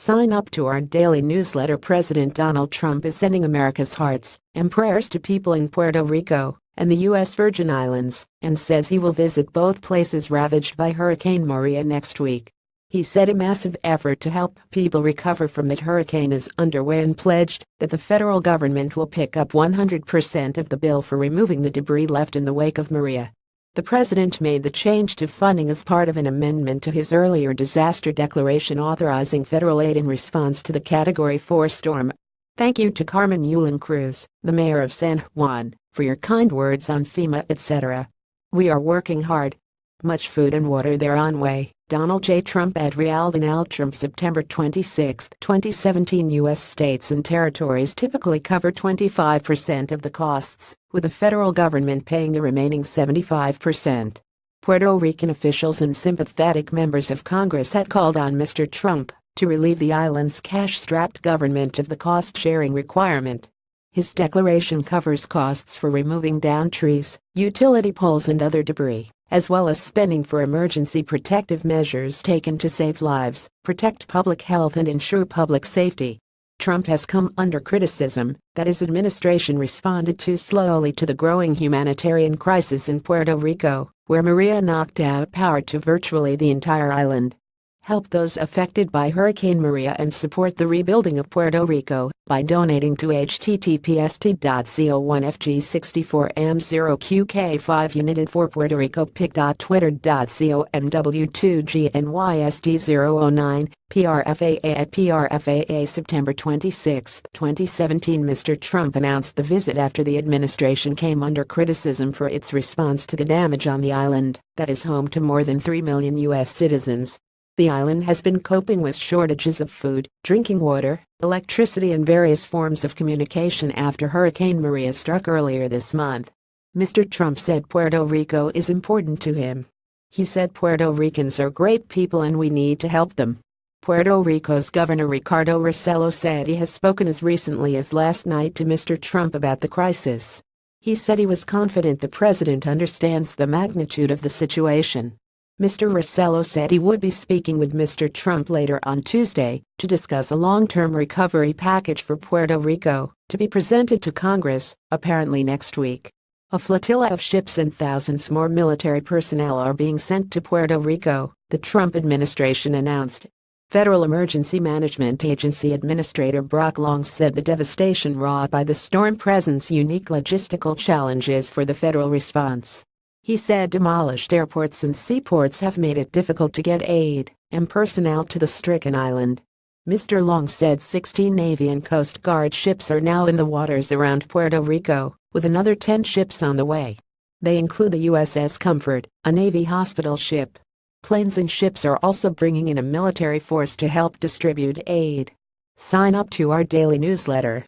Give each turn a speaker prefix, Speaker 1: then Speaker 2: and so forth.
Speaker 1: Sign up to our daily newsletter. President Donald Trump is sending America's hearts and prayers to people in Puerto Rico and the U.S. Virgin Islands, and says he will visit both places ravaged by Hurricane Maria next week. He said a massive effort to help people recover from that hurricane is underway and pledged that the federal government will pick up 100% of the bill for removing the debris left in the wake of Maria. The president made the change to funding as part of an amendment to his earlier disaster declaration authorizing federal aid in response to the Category 4 storm. Thank you to Carmen Yulín Cruz, the mayor of San Juan, for your kind words on FEMA, etc. We are working hard. Much food and water there on way. Donald J. Trump at Donald Trump September 26, 2017. U.S. states and territories typically cover 25% of the costs, with the federal government paying the remaining 75%. Puerto Rican officials and sympathetic members of Congress had called on Mr. Trump to relieve the island's cash-strapped government of the cost-sharing requirement. His declaration covers costs for removing downed trees, utility poles and other debris, as well as spending for emergency protective measures taken to save lives, protect public health and ensure public safety. Trump has come under criticism that his administration responded too slowly to the growing humanitarian crisis in Puerto Rico, where Maria knocked out power to virtually the entire island. Help those affected by Hurricane Maria and support the rebuilding of Puerto Rico by donating to https://co1fg64m0qk5 united for Puerto Rico pic.twitter.com/WTGNYSD009 PRFAA at PRFAA. September 26, 2017. Mr. Trump announced the visit after the administration came under criticism for its response to the damage on the island that is home to more than 3 million U.S. citizens. The island has been coping with shortages of food, drinking water, electricity and various forms of communication after Hurricane Maria struck earlier this month. Mr. Trump said Puerto Rico is important to him. He said Puerto Ricans are great people and we need to help them. Puerto Rico's Governor Ricardo Rossello said he has spoken as recently as last night to Mr. Trump about the crisis. He said he was confident the president understands the magnitude of the situation. Mr. Rossello said he would be speaking with Mr. Trump later on Tuesday to discuss a long-term recovery package for Puerto Rico to be presented to Congress, apparently next week. A flotilla of ships and thousands more military personnel are being sent to Puerto Rico, the Trump administration announced. Federal Emergency Management Agency Administrator Brock Long said the devastation wrought by the storm presents unique logistical challenges for the federal response. He said demolished airports and seaports have made it difficult to get aid and personnel to the stricken island. Mr. Long said 16 Navy and Coast Guard ships are now in the waters around Puerto Rico, with another 10 ships on the way. They include the USS Comfort, a Navy hospital ship. Planes and ships are also bringing in a military force to help distribute aid. Sign up to our daily newsletter.